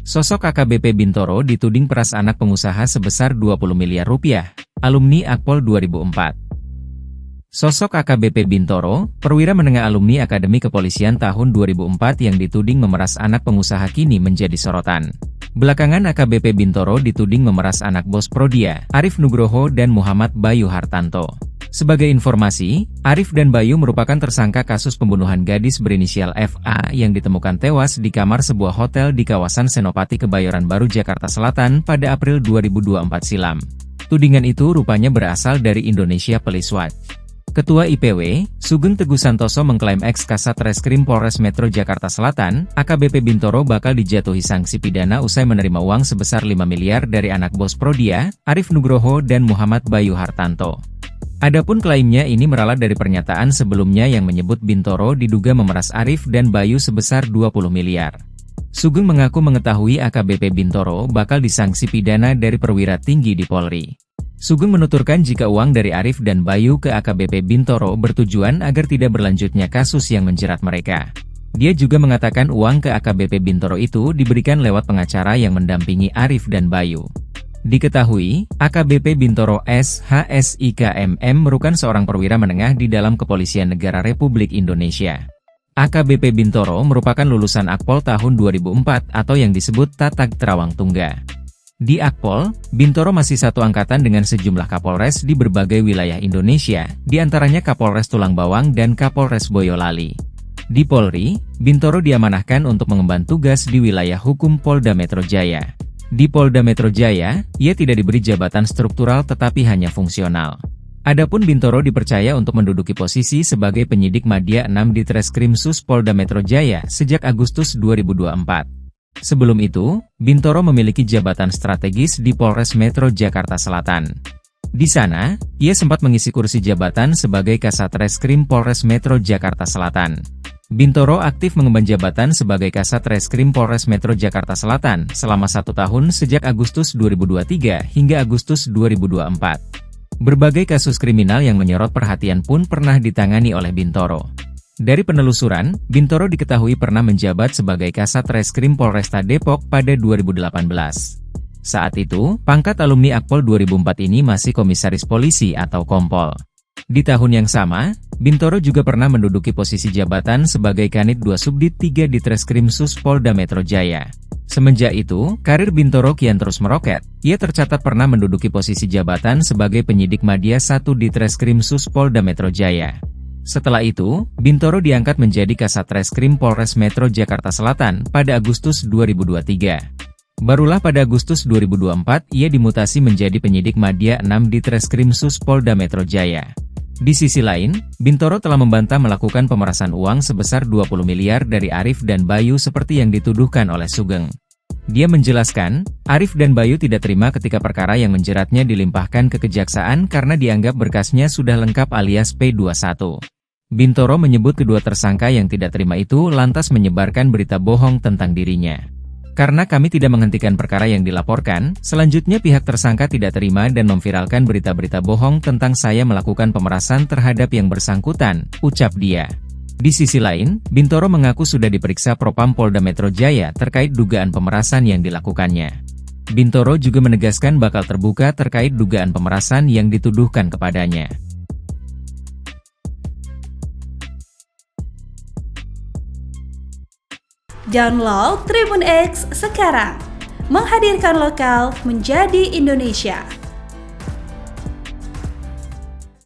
Sosok AKBP Bintoro dituding peras anak pengusaha sebesar 20 miliar rupiah, alumni Akpol 2004. Sosok AKBP Bintoro, perwira menengah alumni Akademi Kepolisian tahun 2004 yang dituding memeras anak pengusaha kini menjadi sorotan. Belakangan AKBP Bintoro dituding memeras anak bos Prodia, Arif Nugroho dan Muhammad Bayu Hartanto. Sebagai informasi, Arif dan Bayu merupakan tersangka kasus pembunuhan gadis berinisial FA yang ditemukan tewas di kamar sebuah hotel di kawasan Senopati Kebayoran Baru, Jakarta Selatan pada April 2024 silam. Tudingan itu rupanya berasal dari Indonesia Police Watch. Ketua IPW, Sugeng Teguh Santoso mengklaim ex-Kasat Reskrim Polres Metro Jakarta Selatan, AKBP Bintoro bakal dijatuhi sanksi pidana usai menerima uang sebesar 5 miliar dari anak bos Prodia, Arif Nugroho dan Muhammad Bayu Hartanto. Adapun klaimnya ini meralat dari pernyataan sebelumnya yang menyebut Bintoro diduga memeras Arif dan Bayu sebesar 20 miliar. Sugeng mengaku mengetahui AKBP Bintoro bakal disanksi pidana dari perwira tinggi di Polri. Sugeng menuturkan jika uang dari Arif dan Bayu ke AKBP Bintoro bertujuan agar tidak berlanjutnya kasus yang menjerat mereka. Dia juga mengatakan uang ke AKBP Bintoro itu diberikan lewat pengacara yang mendampingi Arif dan Bayu. Diketahui, AKBP Bintoro SHSIKMM merupakan seorang perwira menengah di dalam Kepolisian Negara Republik Indonesia. AKBP Bintoro merupakan lulusan Akpol tahun 2004 atau yang disebut Tatag Terawang Tungga. Di Akpol, Bintoro masih satu angkatan dengan sejumlah Kapolres di berbagai wilayah Indonesia, di antaranya Kapolres Tulang Bawang dan Kapolres Boyolali. Di Polri, Bintoro diamanahkan untuk mengemban tugas di wilayah hukum Polda Metro Jaya. Di Polda Metro Jaya, ia tidak diberi jabatan struktural tetapi hanya fungsional. Adapun Bintoro dipercaya untuk menduduki posisi sebagai penyidik Madya 6 di Treskrim Sus Polda Metro Jaya sejak Agustus 2024. Sebelum itu, Bintoro memiliki jabatan strategis di Polres Metro Jakarta Selatan. Di sana, ia sempat mengisi kursi jabatan sebagai Kasat Reskrim Polres Metro Jakarta Selatan. Bintoro aktif mengemban jabatan sebagai Kasat Reskrim Polres Metro Jakarta Selatan selama 1 tahun sejak Agustus 2023 hingga Agustus 2024. Berbagai kasus kriminal yang menyorot perhatian pun pernah ditangani oleh Bintoro. Dari penelusuran, Bintoro diketahui pernah menjabat sebagai Kasat Reskrim Polresta Depok pada 2018. Saat itu, pangkat alumni Akpol 2004 ini masih komisaris polisi atau kompol. Di tahun yang sama, Bintoro juga pernah menduduki posisi jabatan sebagai Kanit 2 Subdit 3 di Treskrim Sus Polda Metro Jaya. Semenjak itu, karir Bintoro kian terus meroket. Ia tercatat pernah menduduki posisi jabatan sebagai penyidik Madya 1 di Treskrim Sus Polda Metro Jaya. Setelah itu, Bintoro diangkat menjadi Kasat Reskrim Polres Metro Jakarta Selatan pada Agustus 2023. Barulah pada Agustus 2024 ia dimutasi menjadi penyidik Madya 6 di Treskrim Sus Polda Metro Jaya. Di sisi lain, Bintoro telah membantah melakukan pemerasan uang sebesar 20 miliar dari Arif dan Bayu seperti yang dituduhkan oleh Sugeng. Dia menjelaskan, Arif dan Bayu tidak terima ketika perkara yang menjeratnya dilimpahkan ke kejaksaan karena dianggap berkasnya sudah lengkap alias P21. Bintoro menyebut kedua tersangka yang tidak terima itu lantas menyebarkan berita bohong tentang dirinya. Karena kami tidak menghentikan perkara yang dilaporkan, selanjutnya pihak tersangka tidak terima dan memviralkan berita-berita bohong tentang saya melakukan pemerasan terhadap yang bersangkutan, ucap dia. Di sisi lain, Bintoro mengaku sudah diperiksa Propam Polda Metro Jaya terkait dugaan pemerasan yang dilakukannya. Bintoro juga menegaskan bakal terbuka terkait dugaan pemerasan yang dituduhkan kepadanya. Download Tribun X sekarang, menghadirkan lokal menjadi Indonesia.